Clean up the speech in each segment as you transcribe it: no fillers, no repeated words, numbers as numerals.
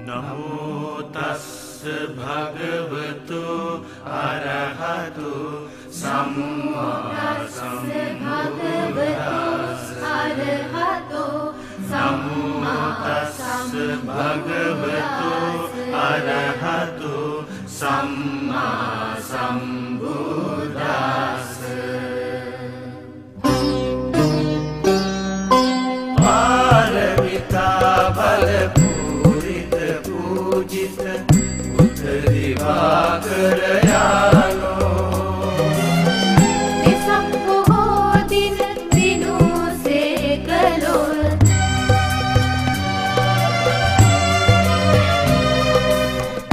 නමෝ තස්ස භගවතු අරහතු සම්මා සම්බුද්දස්ස නමෝ තස්ස භගවතු අරහතු සම්මා සම්බුද්දස්ස පාරමිතා බල පූරිත පූජිත බුද්ධ දිවාකර යානෝ එසක් බොහෝ දින දිනුසේ කළොත්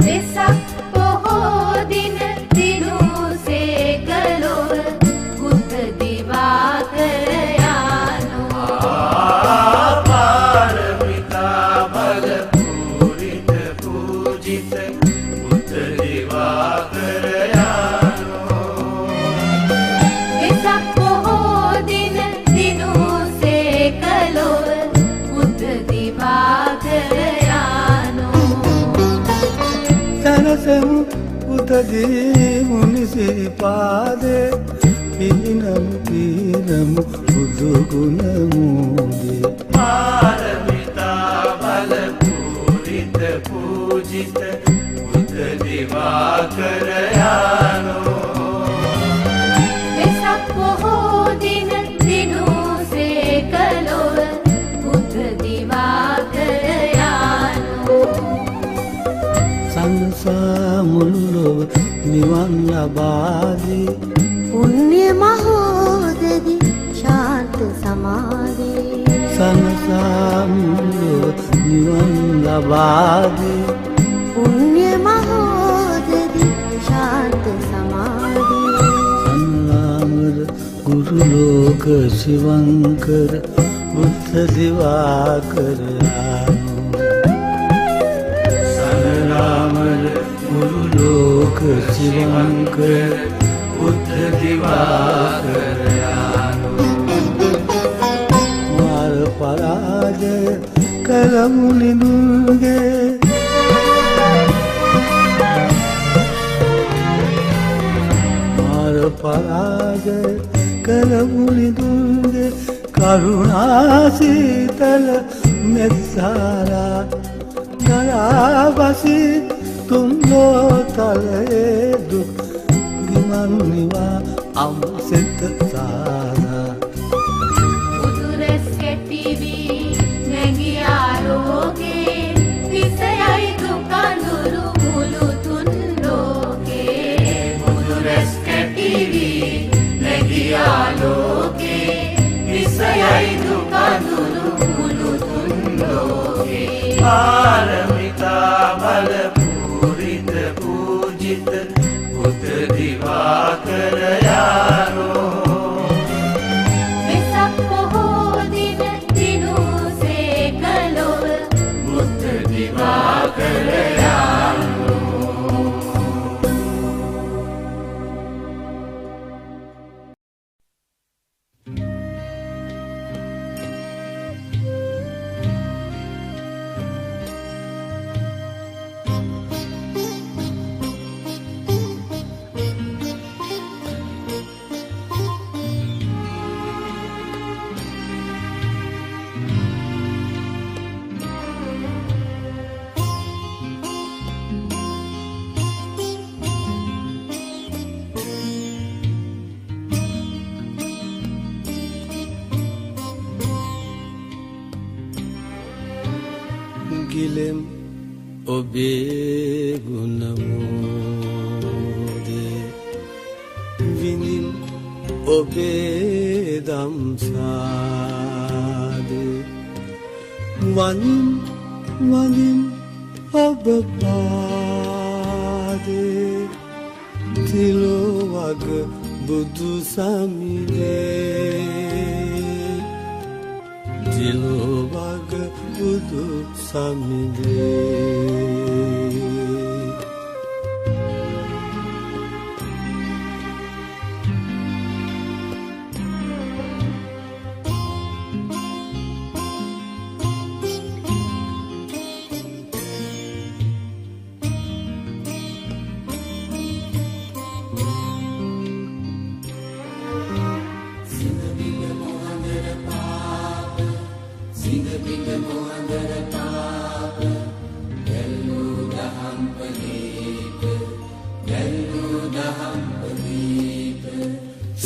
එසක් බොහෝ දින දිනුසේ කළොත් බුද්ධ දිවාකර සනසමු උතදී මුනිසිරිපාදේ පිරිනමු පිරමු බුදු ගුණ මූදේ පාරමිතා බල පූරිත පූජිත බුද්ධ දිවාකර යානෝ වෙසක් බොහෝ දින දිනුසේ කළොත් බුද්ධ දිවාකර යානෝ සංසා මුල්ලොව නිවන් ලබාදී පුණ්‍ය මහෝදදි ශාන්ත සමාධි සංසා මුල්ලොව නිවන් ලබාදී පුණ්‍ය මහෝදදි ශාන්ත සමාධි සන්නාමර ගුරු ලෝක ශිවංකර බුද්ධ දිවාකර සනරාමර ගුරු ලෝක ශිවංකර බුද්ධ දිවාකර මාර පරාජය කරමු නිදුන්ගේ මාර පරාජය කරමු නිදුන්ගේ කරුණා සීතල මෙත්සාරා ගලාබසි තුන්ලෝ තලයේ දුක් ගිමන් නිවා අම්සෙත සාරා උදුරස් කැටිවි නැගී ආලෝකේ විසයයි දුකඳුරු මුළු තුන් ලෝකේ උදුරස් කැටිවි නැගී ආලෝකේ විසයයි දුකඳුරු මුළු තුන් ලෝකේ පාරමිතා බල පූරිත පූජිත බුද්ධ දිවාකර යානෝ වෙසක් බොහෝ දින දිනුසේ කළොත් බුද්ධ දිවාකර යානෝ ගිලෙම් ඔබේ ගුණමෝදේ විනිම් ඔබේ දම්සාදේ වනිම් වනිම් ඔබ පාදේ තිලොවග බුදු සමිදේ තිලොවග බුදු සමිදේ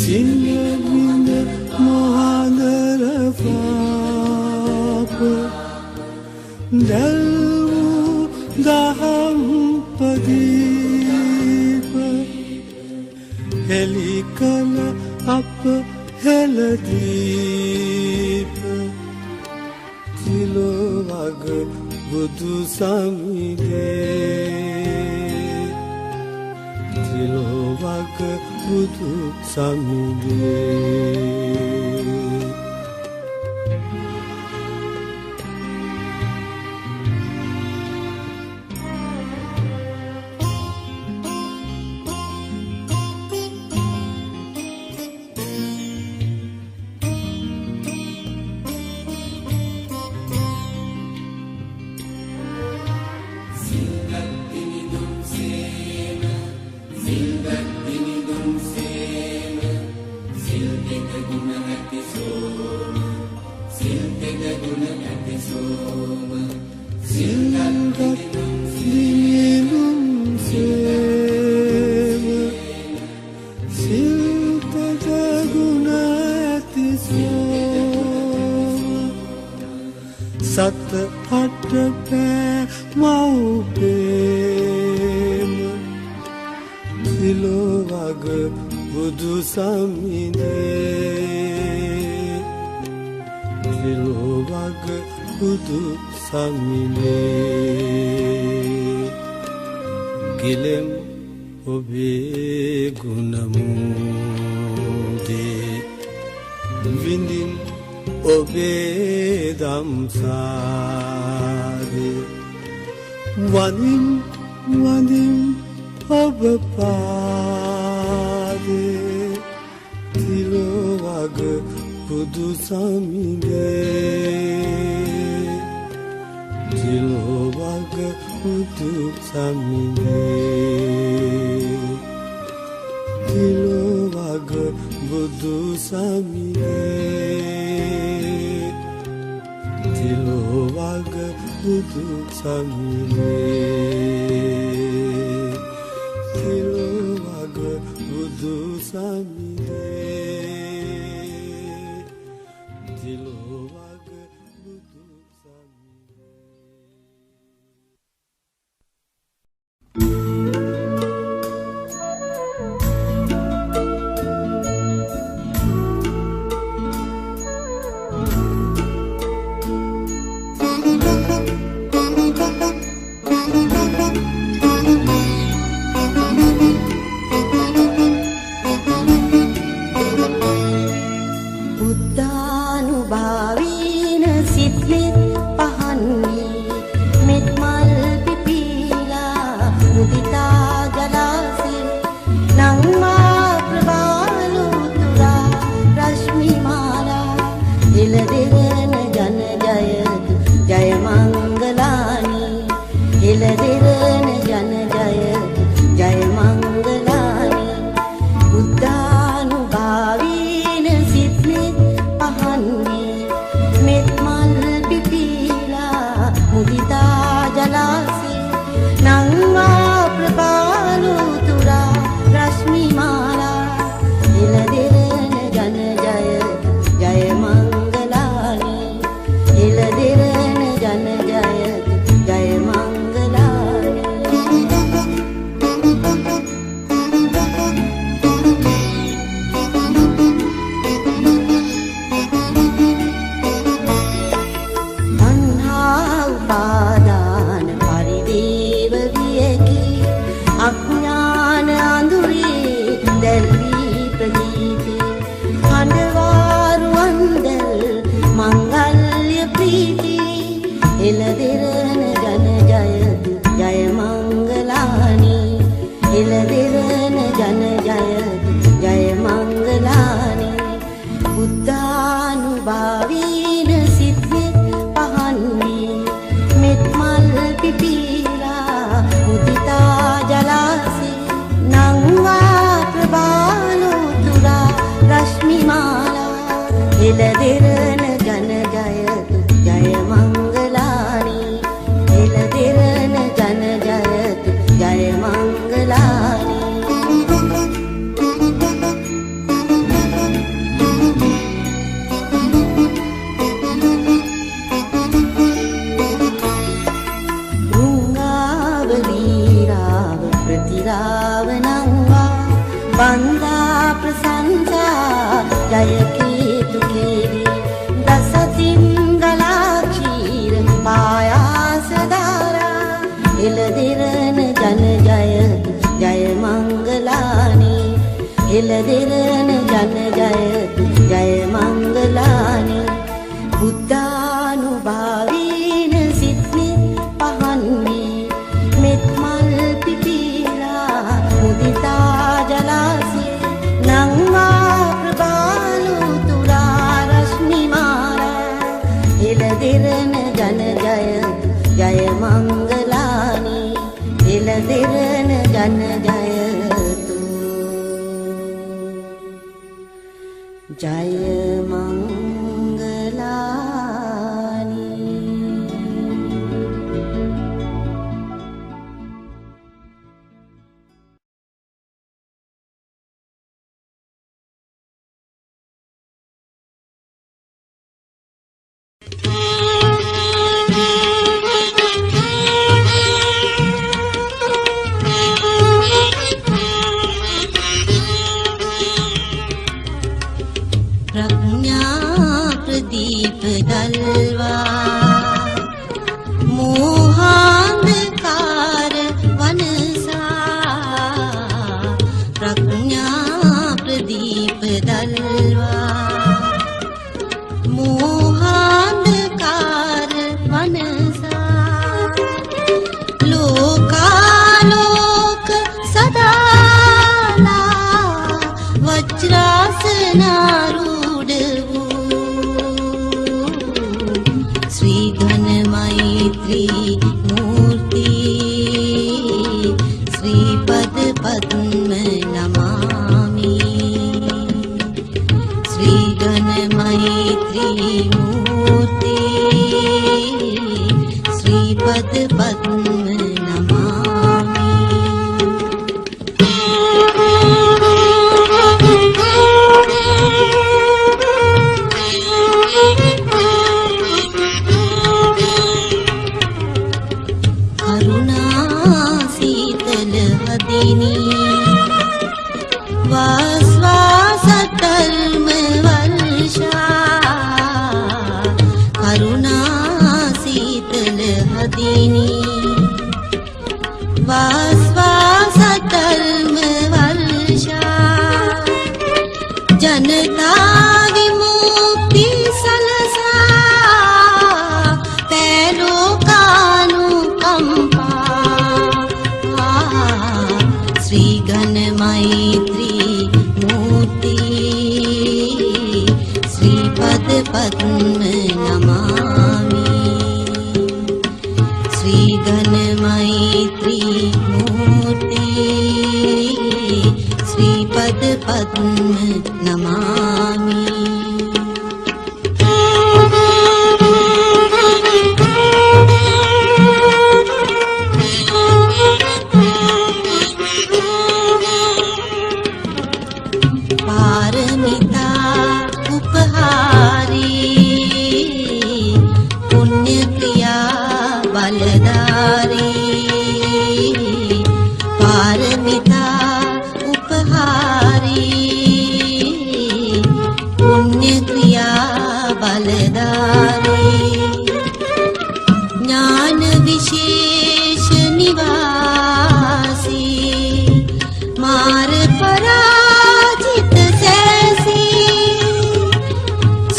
සිංහබිඳ මොහදර පාප දැල්වූ දහම් පදීප හෙළි කළ අප හෙළදීප තිලොවග බුදු සමිඳේ තිලොවග බුදු සමිඳේ සත අට පෑ මව්පේම තිලොවග බුදු සමිඳේ තිලොවග බුදු සමිඳේ ගිලෙම් ඔබේ ගුණමුදේ විඳින් ඔබේ දම්සාදේ වනින් වනින් ඔබ පාදේ තිලොවග බුදු සමිඳේ තිලොවග බුදු සමිඳේ තිලොවග බුදු සමිඳේ තිලොවග බුදු සමිඳේ තිලොවග බුදු සමිඳේ තිලොවග බුදු වන්දා ප්‍රසංසා ජය කීතු කීරි දසතිංගලා ක්ෂීර පායාස ධාරා එළදිරන ජන ජය ජය මංගලානි එළදිරන ජන ජය ජය මංගලානි බුද්ධානුභාවීන සිත්නි පහන්නේ මෙත් මල් පිපිලා මුදිතා ජලාසිය නංවා ප්‍රබාලු තුරා රශ්මි මාරා එළදිරන ජන ජය ජය මංගලානි එළදිරන ජන ජයතු ජය මංගලානි प्रज्ञा प्रदीप दलवा मोहांधकार वनसा प्रज्ञा प्रदीप दलवा मोहांधकार वनसा लोकालोक सदाला वज्रासनारू श्री घन मैत्री मूर्ति श्री पद पद्म नमामि श्री घन मैत्री मूर्ति श्री पद पद्म जनता विमुक्ति सलसा पैरो कानुकंपा श्री घन मैत्री मूर्ति श्री पद पद्म नमामि श्री घन मैत्री मूर्ति श्री पद पद्म नमामि पारमिता उपहारी पुण्य क्रिया बलदारी पारमिता उपहारी पुण्य क्रिया बलदारी ज्ञान विशेष निवासी मार पराजित सैसी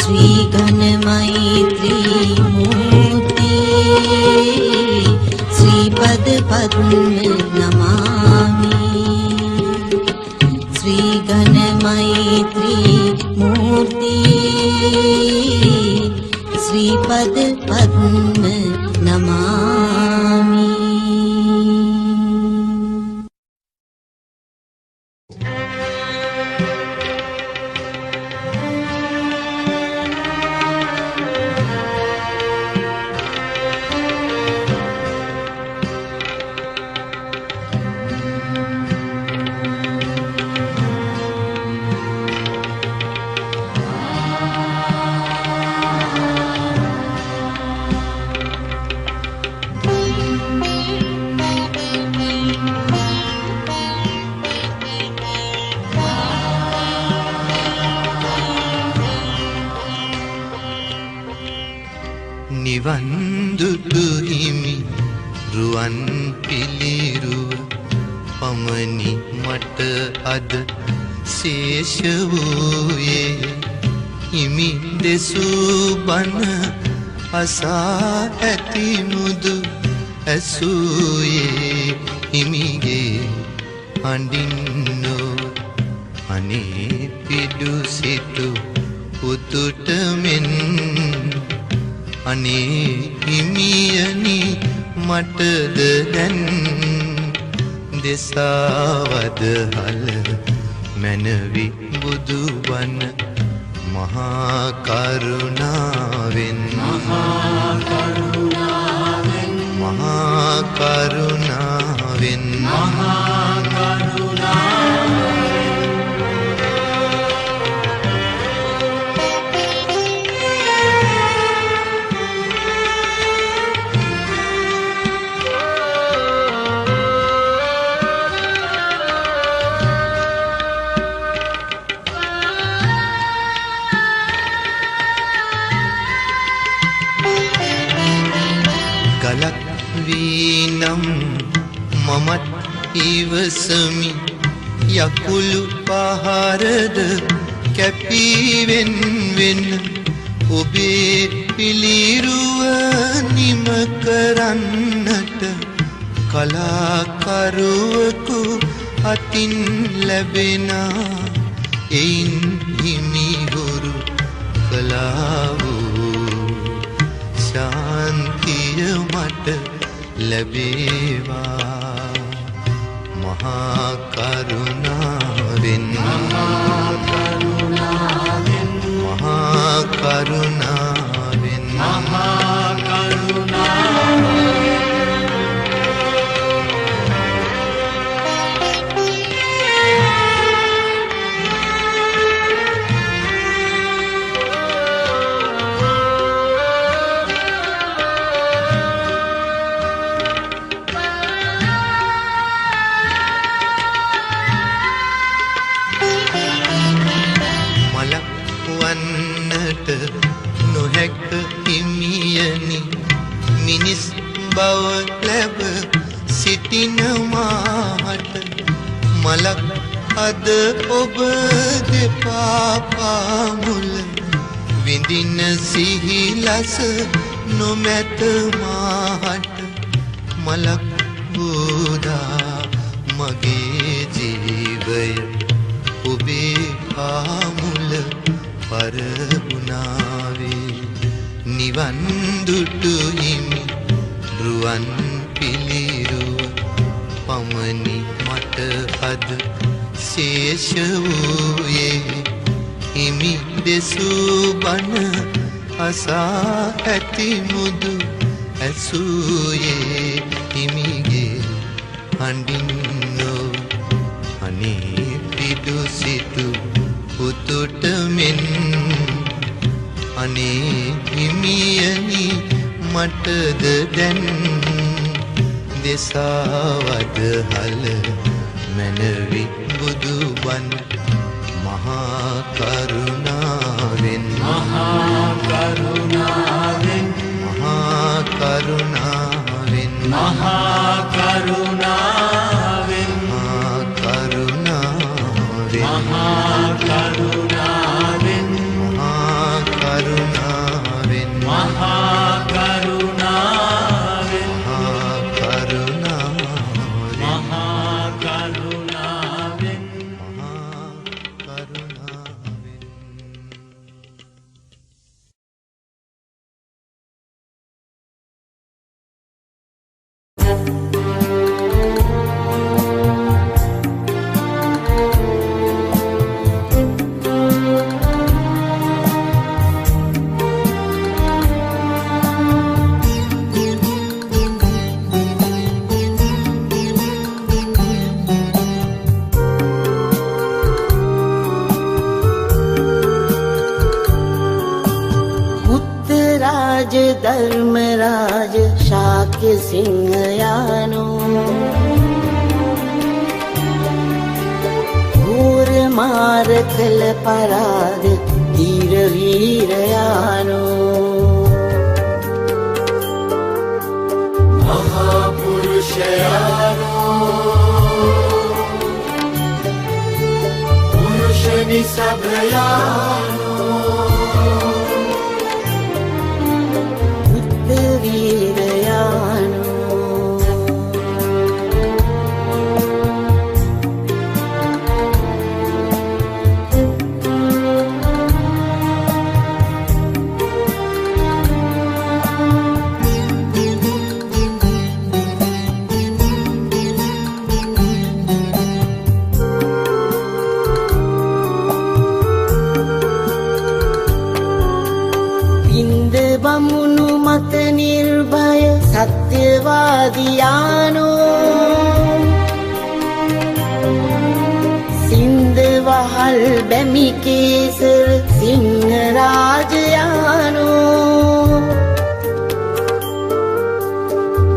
श्री घन मैत्री मूर्ति श्री पद पद्म नमामि श्री घन मैत्री मूर्ति श्री पद पद्म नमामि රුවන් පිළිරුව පමණි මට අද ශේෂ වූයේ හිමි දෙසූ බණ අසා ඇති මුදු ඇසූයේ හිමිගේ අඬින්නෝ අනේ පිඩු සිටු පුතුට මෙන් අනේ හිමියනි මටද දැන් දෙසාවද හල මැනවි බුදුබණ මහා කරුණාවෙන් මහා කරුණාවෙන් මහා කරුණාවෙන් මහා කරුණාවෙන් ගලක් වීනම් මමත් ඉවසමි යකුළු පහරද කැපීවෙන් වෙන ඔබේ පිළිරුව නිම කරන්නට කලාකරුවෙකු අතින් ලැබෙනා එයින් හිමිහුරු කලා වූ ශාන්තිය මට ලැබේවා මහා කරුණාවෙන් මහා කරුණාවෙන් මහා කරුණාවෙන් මහා කරුණාවෙන් නොහැක හිමියනි මිනිස් බව ලැබ සිටිනමාට මලක් අද ඔබ දෙපා පාමුල විඳින සිහිලස නොමැත මාට මලක් බුදා මගේ ජීවය ඔබේ පාමුල පරබුණාවේ නිවන් දුටු හිමි රුවන් පිළිරුව පමණි මට අද ශේෂ වූයේ හිමි දෙසූ බණ අසා ඇති මුදු ඇසූයේ හිමිගේ හඬින්නෝ අනේ පිඩු සිටු පුතුට මෙන් අනේ හිමියනි මටද දැන් දෙසාවද හල මැනවි බුදුබණ මහා කරුණාවෙන් මහා කරුණාවෙන් මහා කරුණාවෙන් මහා කරුණාවෙන් මහා කරුණාවෙන් මහා කරුණාවෙන් මහා කරුණාවෙන් මහා කරුණාවෙන් මහා කරුණාවෙන් මහා කරුණාවෙන් මහා කරුණාවෙන් धर्मराज शाक्य सिंह यानो घोर मार कल पराध धीर वीर यानो महापुरुष पुरुषनि सभयानो උත්තරීරයානෝ බමුණු මත නිර්භය සත්‍යවාදියානෝ සින්ද වහල් බැමි කේසර සිංහ රාජයානෝ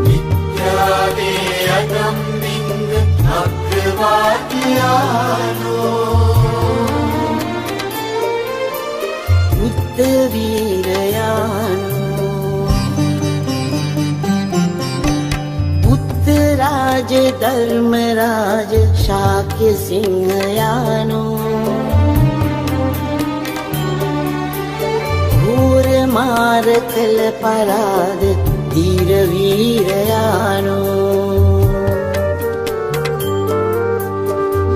විද්‍යාවේ අගම්මින්ද අග්‍රවාදියානෝ උත්තරීරයානෝ උත්තරාජ ධර්මරාජ ශාක්‍ය සිංහයානෝ හෝර මාර කළ පරාද ධීර වීරයානෝ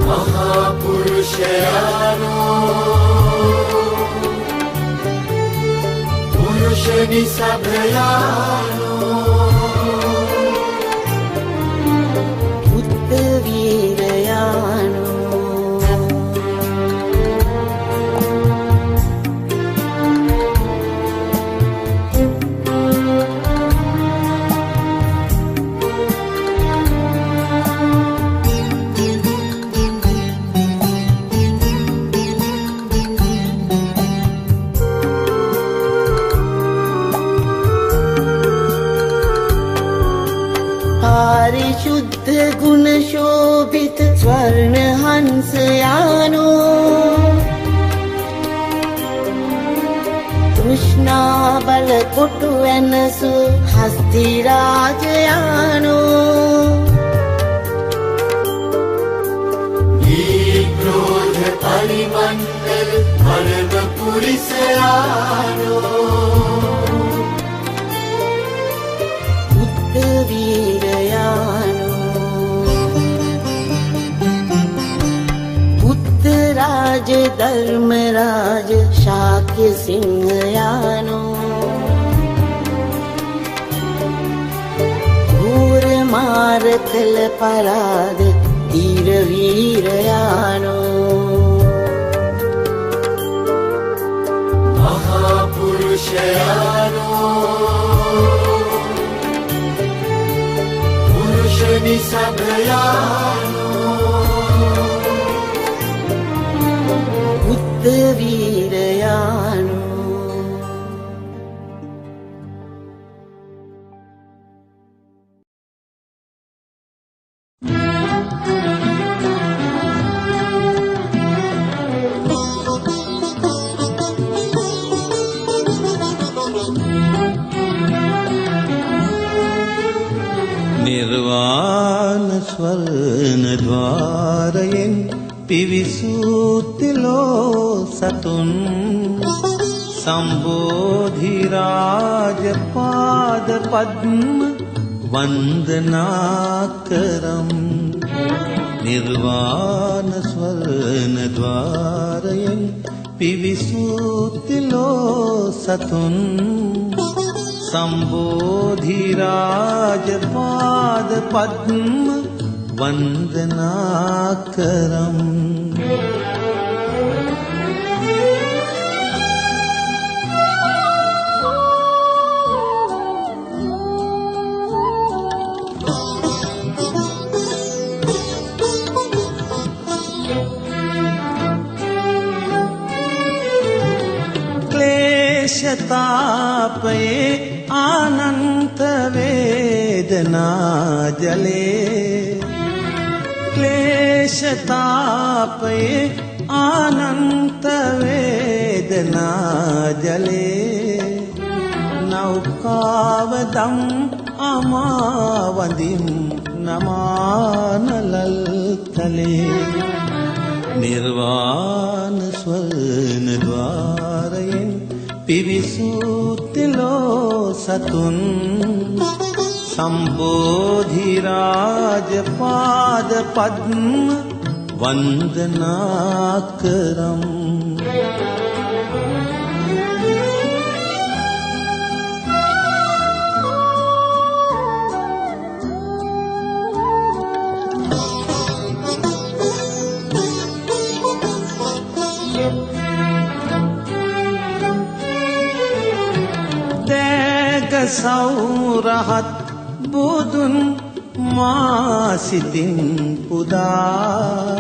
මහා පුරුෂයානෝ पुरुषनि सभयानो උත්තරීරයානෝ පාරිශුද්ධ ගුණ ශෝභිත ස්වර්ණ හංසයානෝ තෘෂ්ණා බල කොටු වෙනසු හස්ති රාජයානෝ क्रोध परिमंडल परम पुरिसयानो උත්තරීරයානෝ උත්තරාජ ධර්මරාජ ශාක්‍ය සිංහයානෝ හෝර මාර කළ පරාද ධීර වීරයානෝ महा पुरुषयानो पुरुषनि सभयानो උත්තරීරයානෝ නිර්වාණ ස්වර්ණ ద్వාරයෙන් පිවිසූතිලෝ සතුන් සම්බෝධි රාජ පාද පද්ම වන්දනා කරම් නිර්වාණ ස්වර්ණ ద్వාරයෙන් පිවිසූතිලෝ සතුන් संबोधि राज पाद पद्म वंदना करम क्लेशतापये आनंत वेदना जले क्लेशतापये आनंत वेदना जले नौकावदं अमाव වඳින් නමානලල් තලේ නිර්වාණ ස්වර්ණ ద్వාරයෙන් පිවිසූතිලෝ සතුන් සම්බෝධි රාජ පාද පද්ම වන්දනා කරම් සෞරහත් බුදුන් මා සිතින් පුදා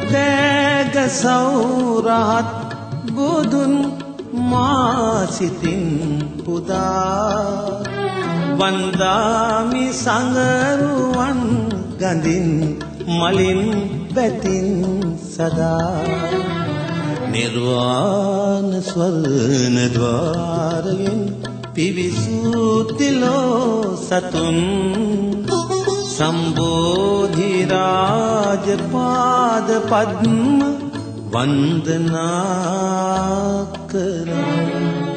දේග සෞරහත් බුදුන් මා සිතින් පුදා වන්දාමි සංගරුවන් ගඳින් මලින් බැතින් සදා නිර්වාණ ස්වර්ණ ద్వාරයෙන් පිවිසූතිලෝ සතුන් සම්බෝධි රාජ පාද පද්ම වන්දනා කරම්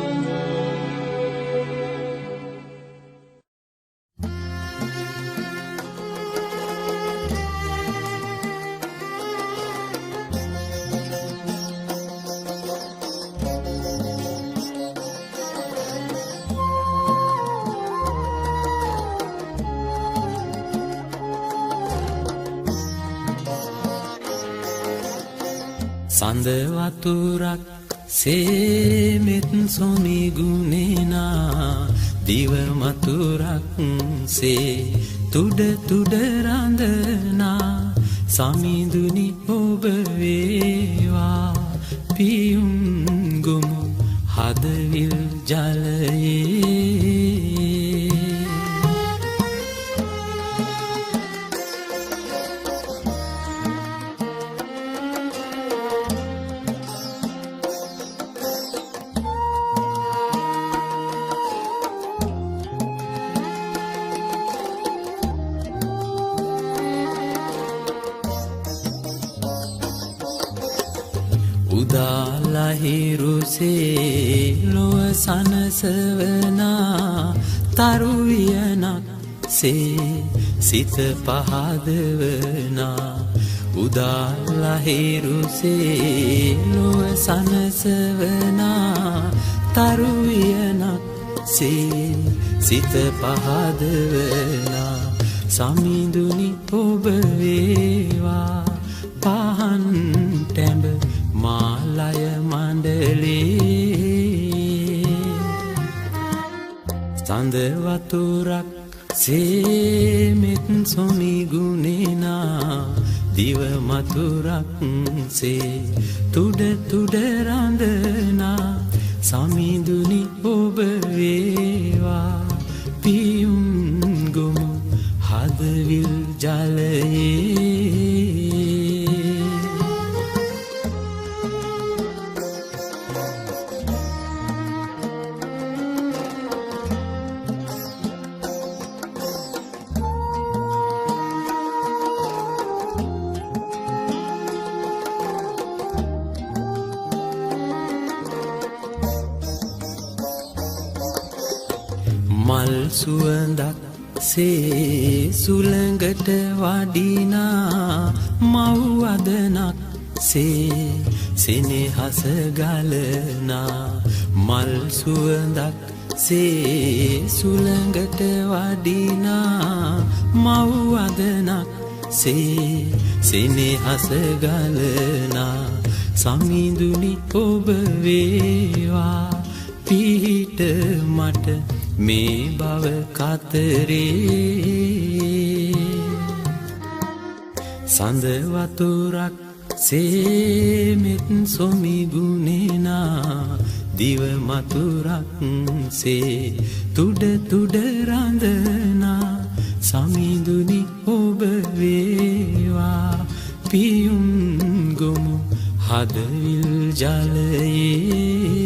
සඳ වතුරක් සේමෙත් සොමිගුණේනා දිව මතුරක් සේ තුඩ තුඩ රඳනා සමිඳුනි ඔබ වේවා පියුම් ගොමු හදවිල් ජලයේ උදාලහිරුසේ ලොව සනසවනා තරුවියනක් සේ සිත පහදවනා උදාලහිරුසේ ලොව සනසවනා තරුවියනක් සේ සිත පහදවනා සමිඳුනි ඔබ වේවා පහන් ටැඹ මාලය මණ්ඩලේ සඳ වතුරක් සේමෙත් සොමිගුණේනා දිව මතුරක් සේ තුඩ තුඩ රඳනා සමිඳුනි ඔබ වේවා පියුම් ගොමු හදවිල් ජලයේ මල් සුවඳක් සේ සුළඟට වඩිනා මව් අදනක් සේ සෙනෙහස ගලනා මල් සුවඳක් සේ සුළඟට වඩිනා මව් අදනක් සේ සෙනෙහස ගලනා සමිඳුනි ඔබ වේවා පිහිට මට මේ බව කතරේ සඳ වතුරක් සේමෙත් සොමිගුණේනා දිව මතුරක් සේ තුඩ තුඩ රඳනා සමිඳුනි ඔබ වේවා පියුම් ගොමු හදවිල් ජලයේ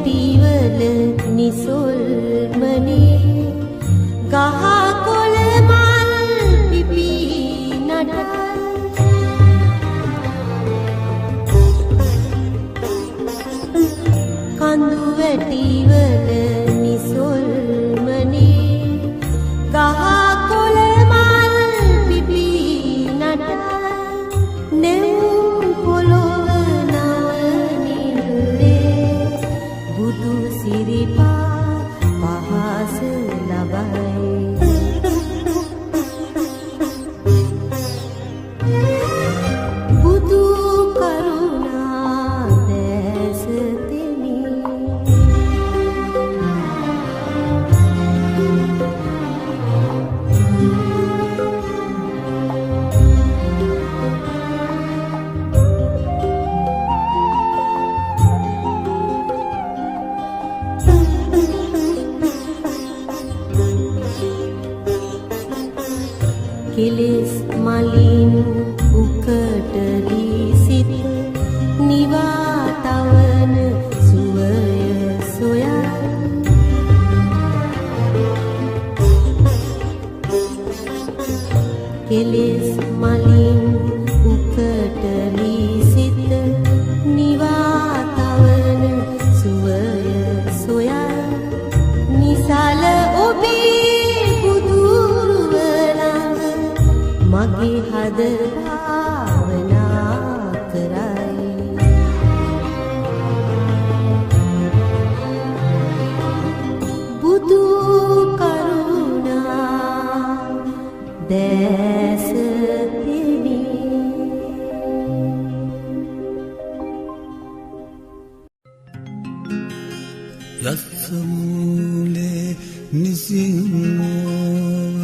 වැටිවල නිසොල්මනේ ගහ කොළ මල් පිපි නටයි කඳු වැටිවල නිසොල්මනේ ගහ කොළ මල් පිපි නටයි නෙවුම් පොළොව නවනිල්ලේ බුදු සිරිපා පහස ලබයි බුදු කරුණා දැස තෙමි කෙලෙස් මලින් උකටලී සිත නිවා තවන සුවය සොයා කෙලෙස් මලින් උකටලී සිත නිවා තවන සුවය සොයා නිසල ඔබේ බුදුරුවලඟ මගේ හද භාවනා කරයි බුදු කරුණා දැස තෙමි යස්සමූලේ නිසිංහෝව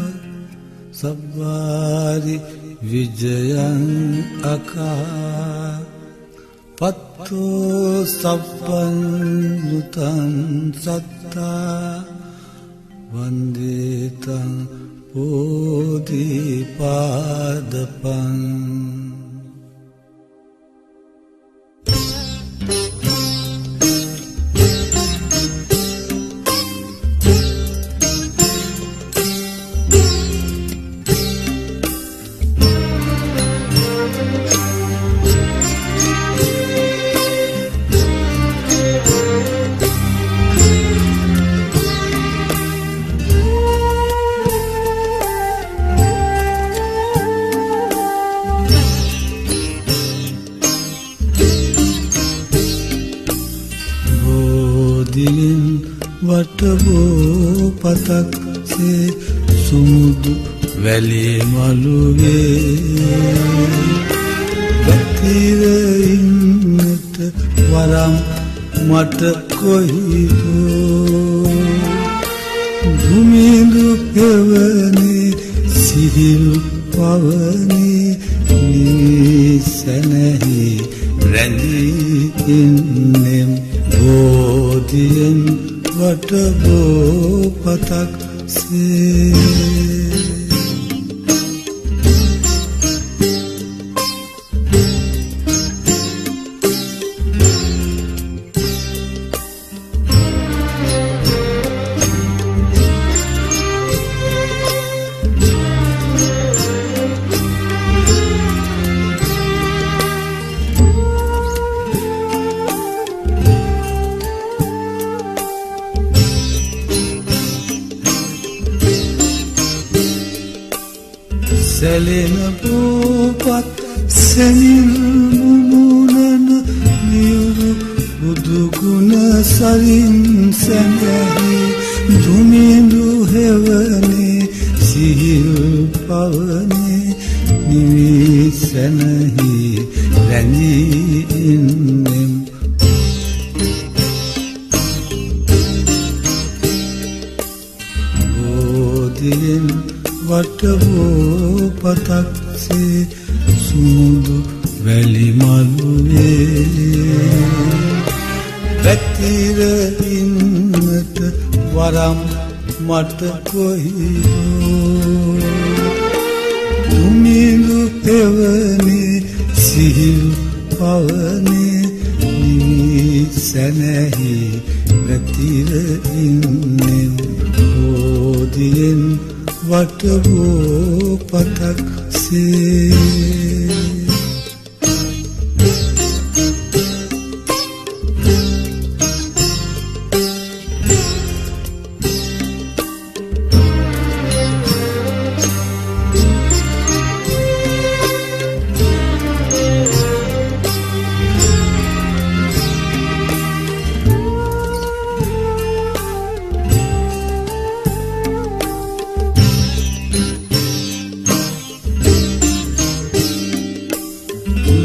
සබ්වාරි විජයං අකා පත්තෝ සබ්බන්නුතං සත්තා වන්දේතං පෝධිපාදපං වටබෝ පතක් සේ සුමුදු වැලි මළුවේ පැතිර ඉන්නට වරම් මට කොයිදෝ දුමිඳු පෙවනේ සිහිල් පවනේ නිසනහි රැඳී ඉන්නෙම් බෝධියෙන් වටබෝ පතක් සේ සැලෙන පූපත් සැනිල් මුමුණන නියුරු බුදුගුණ සරින් සැඟැහි දුමිඳු හෙවනේ සිහිල් පවනේ නිවිසැනහි රැඳී ඉන්නෙම් බෝධියෙන් වටබෝ පතක් සේ සුමුදු වැලි මළුවේ පැතිර ඉන්නට වරම් මට කොයිදෝ දුමිඳු පෙවනේ සිහිල් පවනේ නිවිස සැනැහි වැතිර ඉන්නෙම් බෝධියෙන් වටවෝ පතක් සේ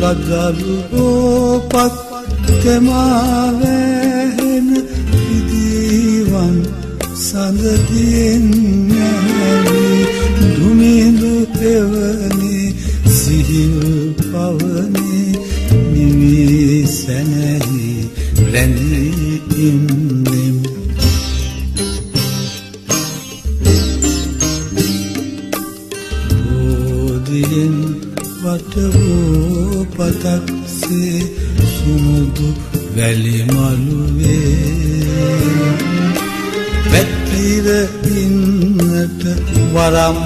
ලදලු ඕපත් තෙමාවැහෙන ඉදිවන් සඳතියෙන් නැවි දුමිඳු පෙවනේ සිහිල් පවනේ නිවී සැනැහි රැඳී ඉන්නෙම් බෝධියෙන් වටවෝ පතක් සේ සුමුදු වැලි මළුවේ වැතිර ඉන්නට වරම්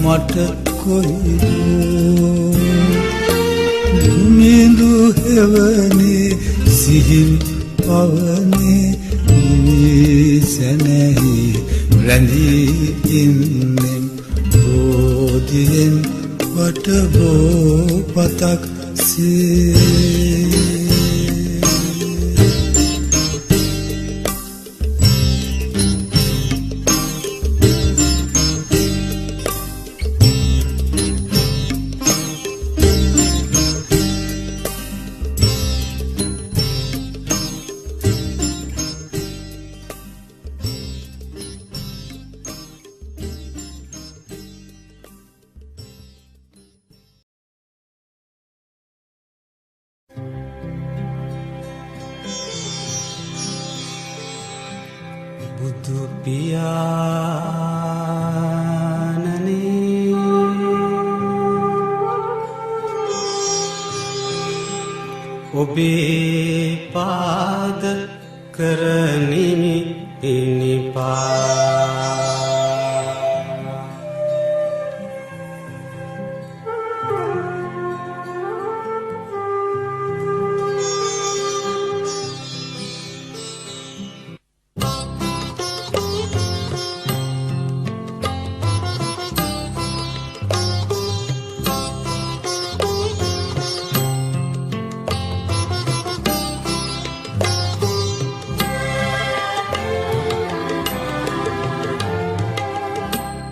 මට කොයිදෝ දුමිඳු හෙවනේ සිහිල් පවනේ නිවී සැනැහි රැඳී ඉන්නෙම් බෝධියෙන් වටවෝ පතක් සේ බුදු පියාණනේ ඔබේ පාද කරනිමි ඉනිපා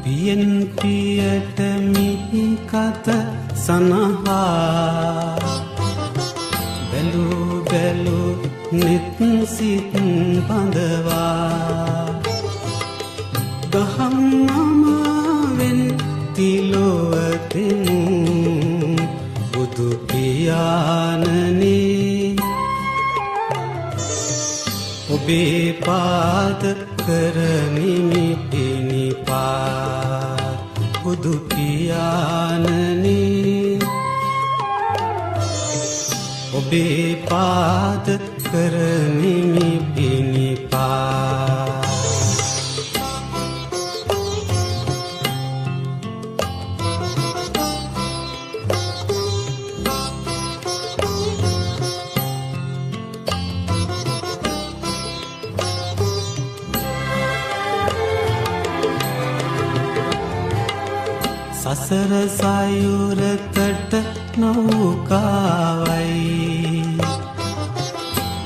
පියෙන් පියට මිහි කත සනහා බැලු බැලු නිත් සිත් බඳවා දහම් නමාවෙන් තිලොවතෙමු බුදු පියාණනේ ඔබේ පාද කරනිමි පිනිපා බුදු පියාණනේ ඔබේ පාද කරනිමි පිනිපා සසර සයුරකට නෞකාවයි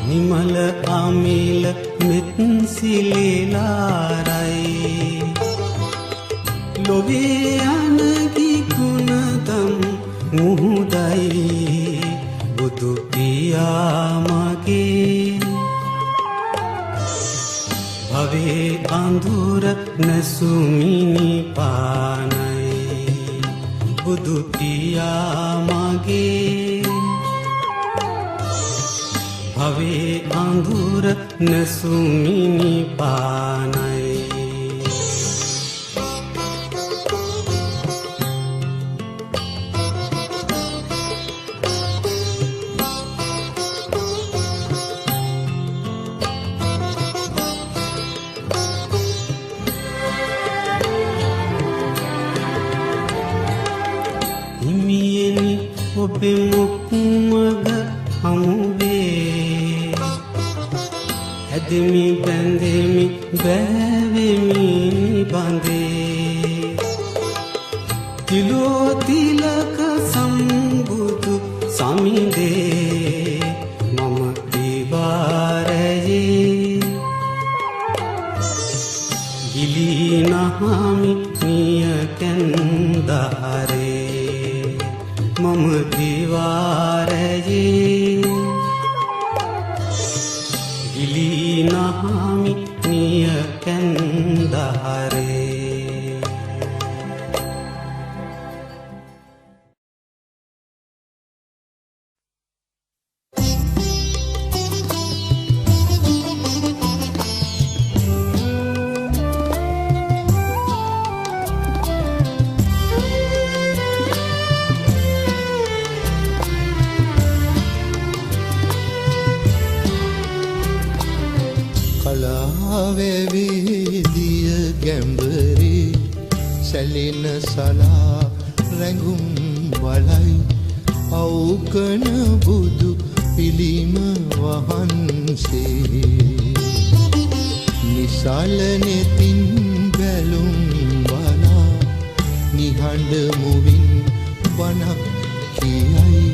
නිමල අමිල මෙත් සිලිලාරයි ලොවේ අනදි ගුණදම් මුහුදයි බුදු පියාමගේ භවේ අඳුර නැසුමිනි පානයි බුදු පියාමගේ භවේ අඳුර නැසුමිනි පානයි ඇදෙමි බැඳෙමි බෑවෙමි බඳේ තිලෝ තිලක සම්බුදු සමිඳේ මම දිවාරයේ ගිලිනහමි නිය කැන්දාරේ මම දිවාරයේ ගිලිනහමි නිය කැන්දාරේ සැලෙන සලා රැඟුම් වලයි අවුකන බුදු පිළිම වහන්සේ නිසල නෙතින් බැලුම් බලා නිහඬ මුවින් වනක් කියයි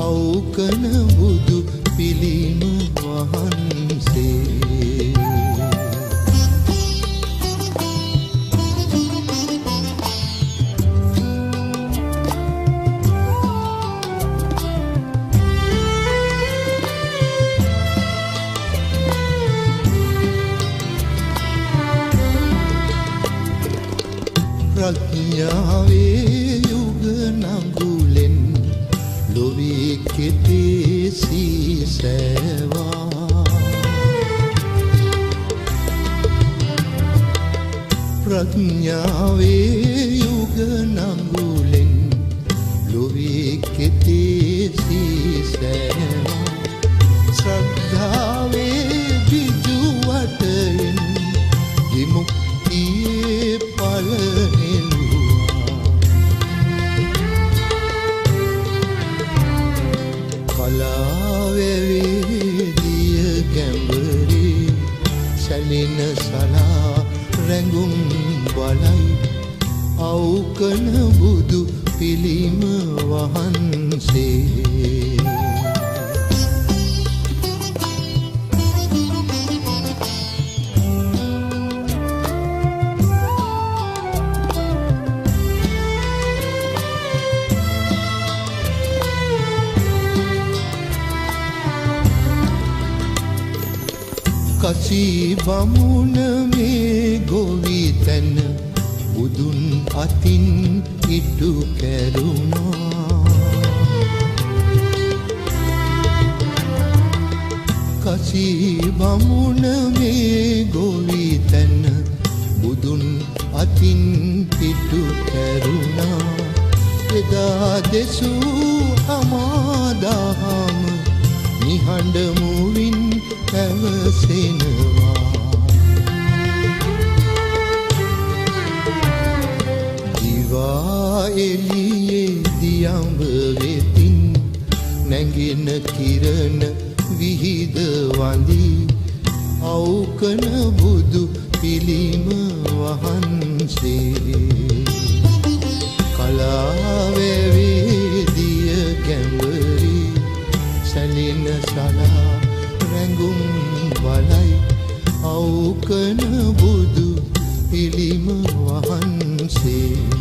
අවුකන බුදු පිළිම වහන්සේ ප්‍රඥාවේ යුග නඟුලෙන් ලොවේ කෙතේ සීසෑවා ප්‍රඥාවේ යුග නඟුලෙන් ලොවේ කෙතේ සීසෑවා ශ්‍රද්ධාවේ බිජු වටයෙන් විමුක්තියේ පල කලාවැවිදිය ගැඹරේ සැලෙන සලා රැඟුම් බලයි අවුකන බුදු පිළිම වහන්සේ කසී බමුණ මේ ගොවි තැන බුදුන් අතින් ඉටු කැරුණා කසී බමුණ මේ ගොවි තැන බුදුන් අතින් ඉටු කැරුණා එදා දෙසූ අමාදහම නිහඬ මුවින් පැවසෙනවා දිවා එළියේ දියඹ වෙතින් නැගින කිරණ විහිද වඳි අවුකන බුදු පිළිම වහන්සේ කලාවැවිදිය ගැඹරේ සැලෙන සලා රැඟුම් බලයි අවුකන බුදු පිළිම වහන්සේ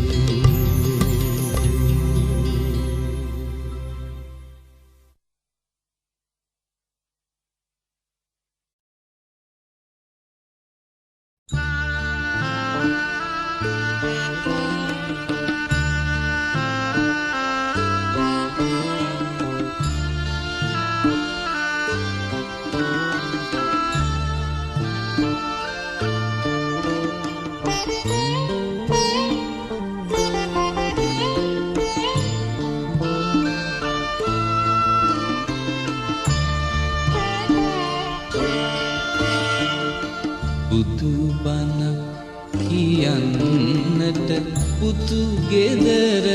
පුතු ගෙදර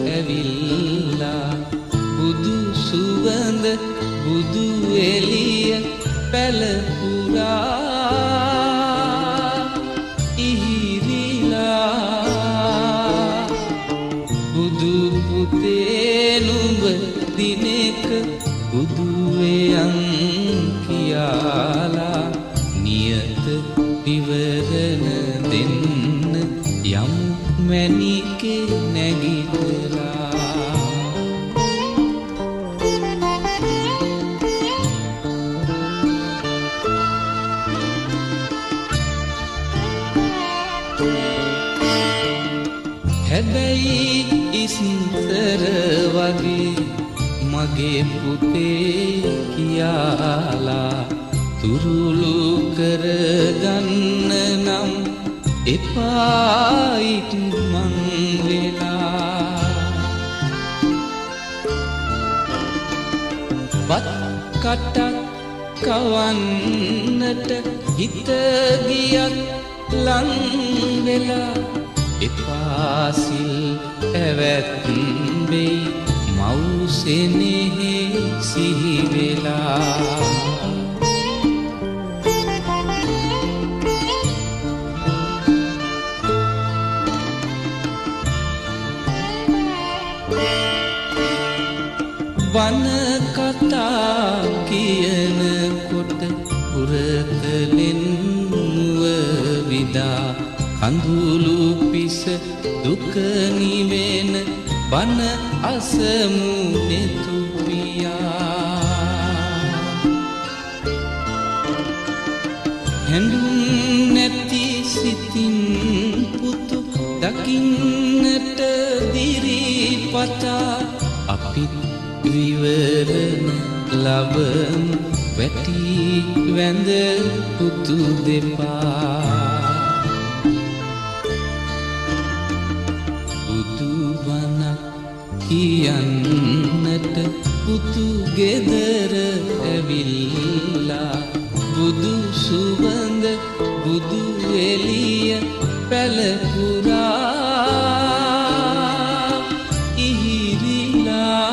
ඇවිල්ලා බුදු සුවඳ බුදු එළිය පැල පුරා ඉහිරිලා බුදු පුතේ නුඹ දිනෙක බුදුවයන් කියාලා නියත විවරණ දෙන්න යම් මැණිකේ නැගිටලා හැබැයි ඉස්තර වගේ මගේ පුතේ කියාලා තුරුළු කරගන්න නම් එපායිත් මං වෙලා බත් කටක් කවන්නට හිත ගියත් ලං වෙලා එපාසිල් ඇවැත්බෙයි මවුසෙනෙහි සිහිවෙලා වන කතා කියනකොට පුරතලෙන් විදා කඳුළු පිස දුක නිවෙන බන අසමු නෙතුපියා හැඳුම් නැති සිතින් පුතු දකින්නට දිරිපතා අපිත් විවරණ ලබමු වැටි වැඳ පුතු දෙපා කියන්නට පුතු ගෙදර ඇවිල්ලා බුදු සුවඳ බුදු එළිය පැල පුරා ඉහිරිලා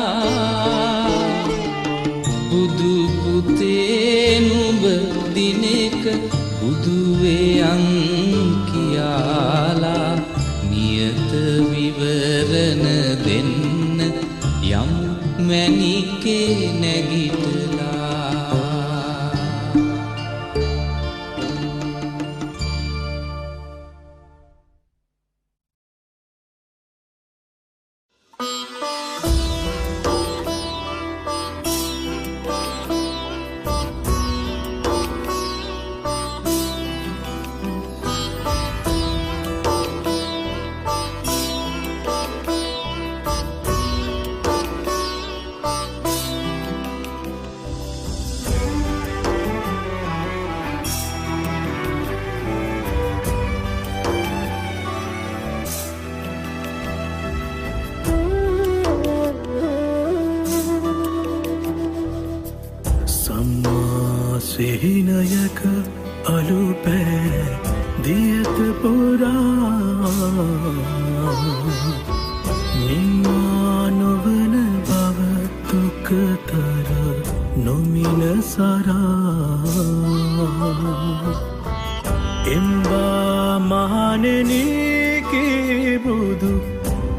බුදු පුතේ නුඹ දිනෙක බුදු වේයන් කියාලා නියත විවරණ දෙන්න යම් මැණිකේ නැගිටලා සිහිනයක අලුපෑ දියත පුරා නිමා නොවන බව දුකතර නොමින සරා එම්බා මහණෙනි කිබුදු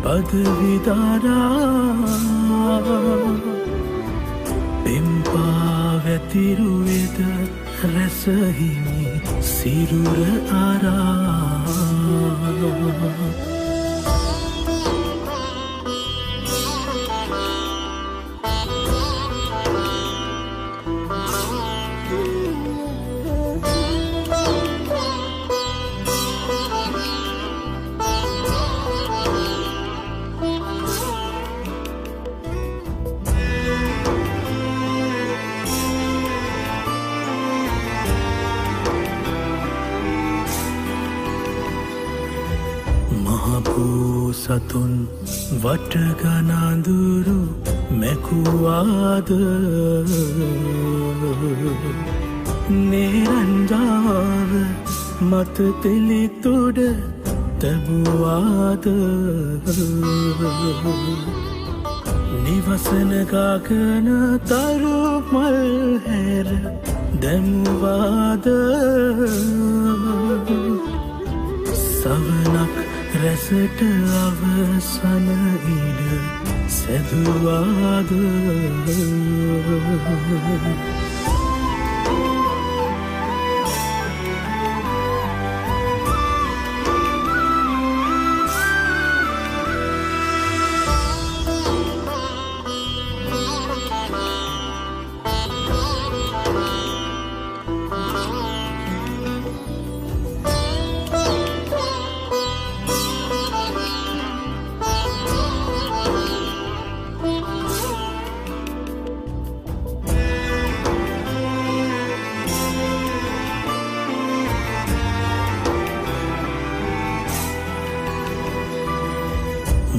පදවිදරා පෙම්පා වැතිරුවේද රැසහිමි සිරුර අරා සතුන් වටගනඳුරු මැකුවාද නේරංජාව මත පිළිතුඩ තැබුවාද නිවසන ගගන තරුමල් හැර දැමුවාද සවනක් රැසට අවසන ඉඩ සැදුවාද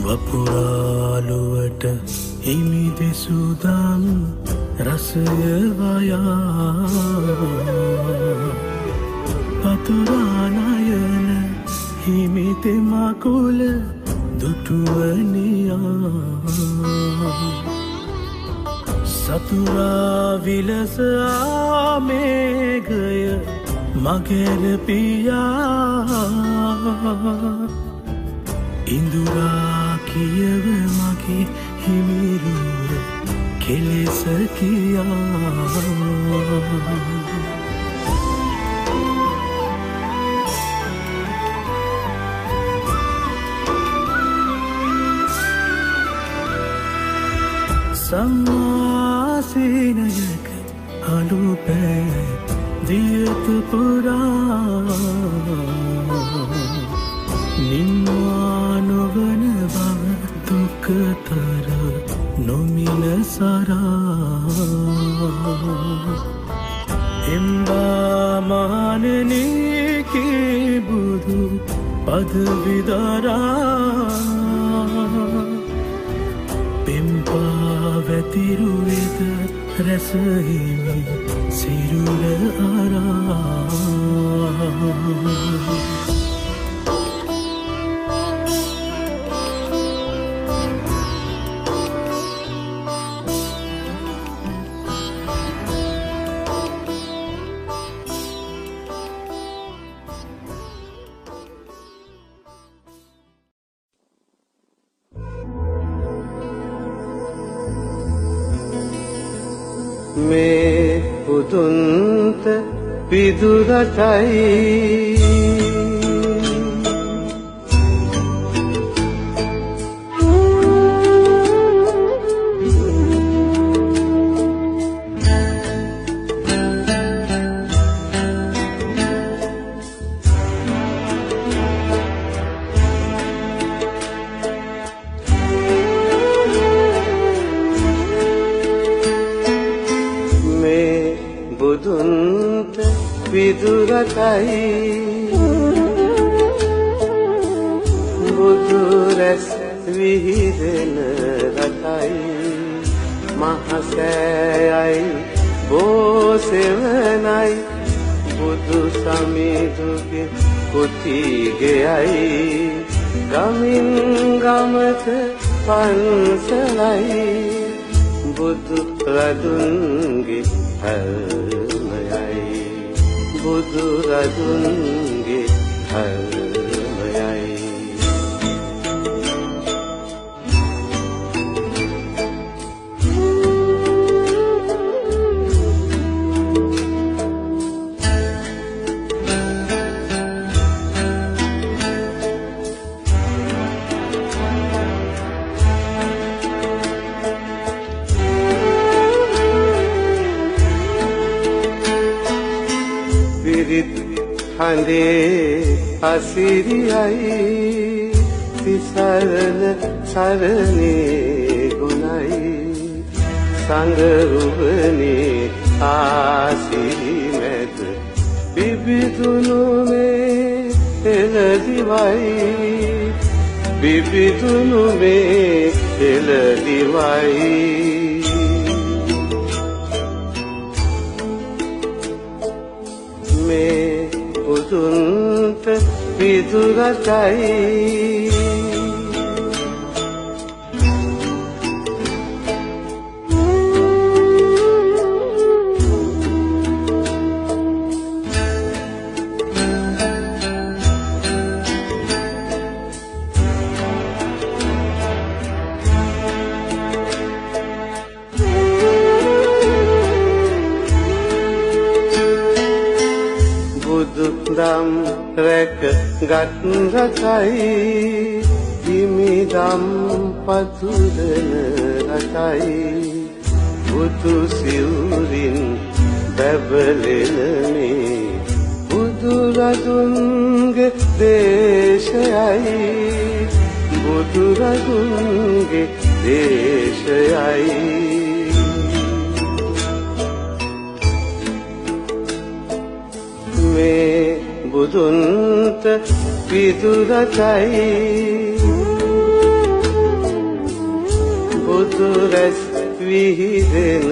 වපුරාලුවට හිමි දෙසුදම් රසය වයා පතුරානයන හිමි තෙමකුල දුටුවනියා සතුරා විලස ආමේගය මගෙර පියා ඉඳුරා කියව මගේ හිමිරුව කෙලෙස කියා සම්මාසීනයක අලුපෑ දියත පුරා නිම්මානොවන බව දුකතර නොමින සරා එම්බාමානනකේ බුදු පදවිදරා පෙම්පා වැතිරුවෙද රැසහිමි සිරුර අරා මේ පුදුන්ත පිදුරටයි විදුරටයි බුදු රැස් විහිදෙන රටයි මහසෑයයි බෝසෙවනයි බුදු සමිඳුගේ කුටිගෙයයි ගමින් ගමට පන්සලයි බුදු රදුන්ගේ හල්මයයි බුදු රදුන්ගේ හල්මයයි හඳේ අසිරියයි තිසරණ සරණේ ගුණයි සංගරුවනේ ආසිරි මැද බිබිදුණු මේ එළදිවයි බිබිදුණු මේ එළදිවයි පුදුන්ත විදුරටයි බුදු දම් රැක ගත් රටයි හිමිදම් පතුරන රටයි බුදු සිවුරින් බැබලෙනනේ බුදුරදුන්ගේ දේශයයි බුදුරදුන්ගේ දේශයයි මේ බුදුන්ට පිදුරටයි බුදුරැස් විහිදෙන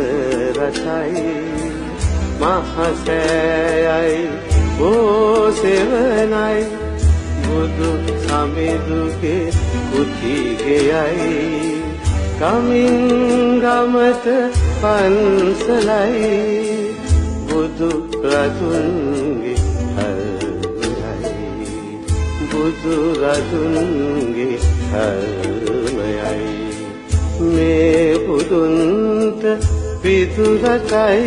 රටයි මහසෑයයි බෝසෙවනයි බුදු සමිඳුගේ කුටිගෙයයි කමින් ගමට පන්සලයි බුදු රදුන්ගේ හර්මයයි බුදු රදුන්ගේ හර්මයයි මේ බුදුන්ට පිදුරටයි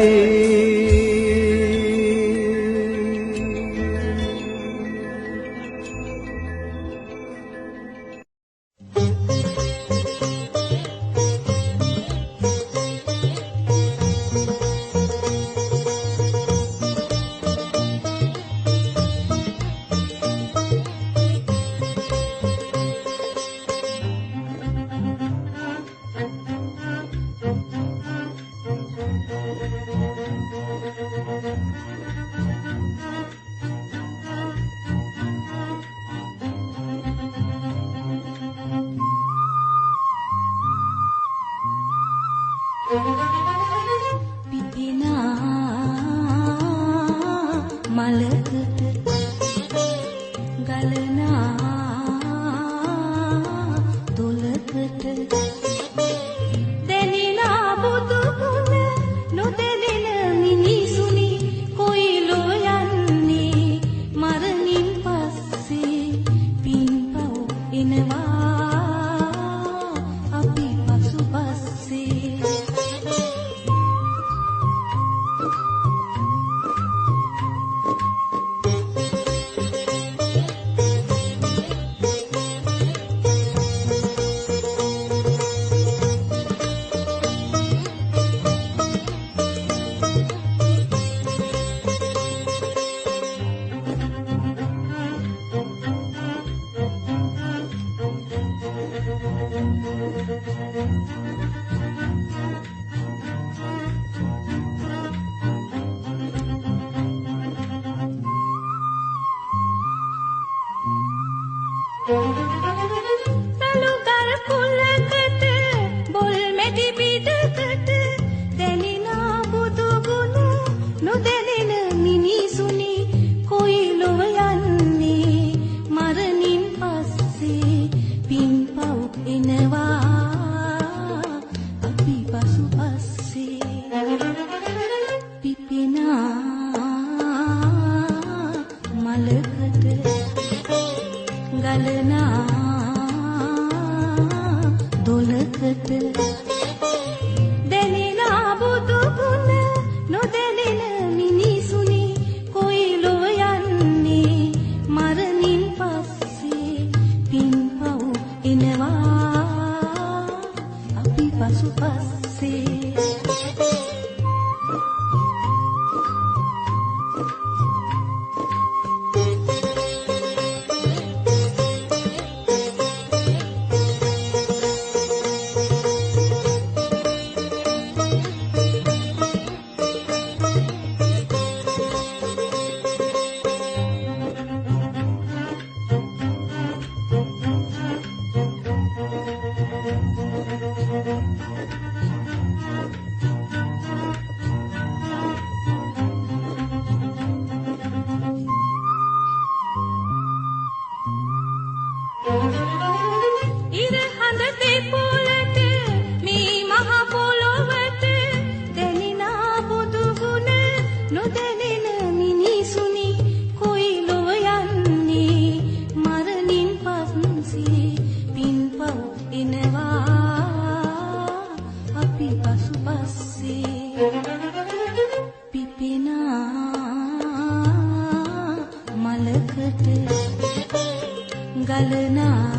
ගලනා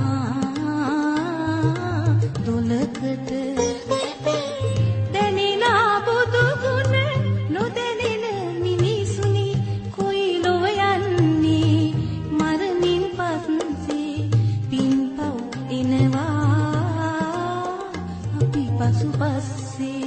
දොලකට දැනිනා බුදු ගුණ නොදැනෙන මිනිසුනි කොයි ලොව යන්නේ මරණින් පස්සේ පින්පව් එනවා අපි පසුපස්සේ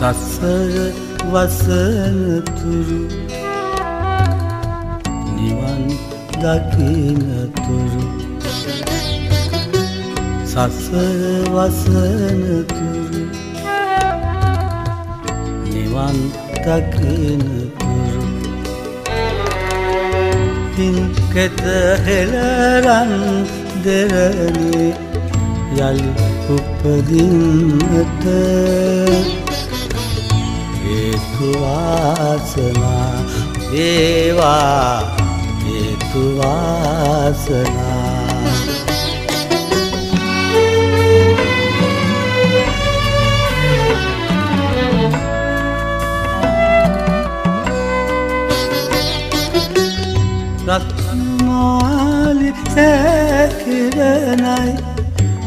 සසර වසනතුරු නිවන් දකිනතුරු සසර වසනතුරු නිවන් දකිනතුරු පින්කෙත හෙළරන් දෙරණේ යලි උපදින්නට හේතු වාසනා වේවා හේතු වාසනා රත්මාලි සැකිරණයි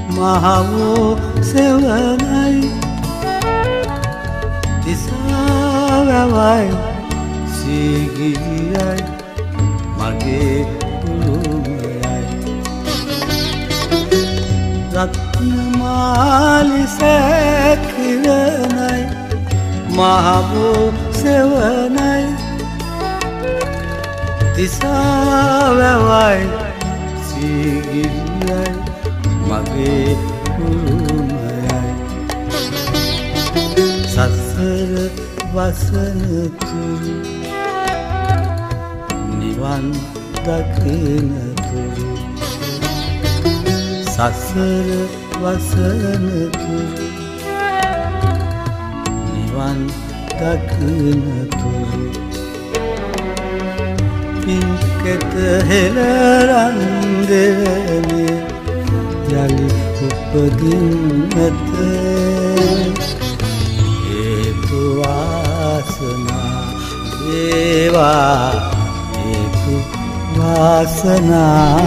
මහවෝ සෙවණයි දිසාවවයි සීගිරියයි මගේ උරුමයයි රත්නමාලි සැකිරණයි මහවෝ සෙවණයි දිසාවවයි සීගිරියයි මගේ උරුමයයි සසර වසනතුරු නිවන් දකිනතුරු සසර වසනතුරු නිවන් දකිනතුරු පින්කෙත හෙළරන් දෙරණේ යලි උපදින්නට හේතු වාසනා වේවා හේතු වාසනා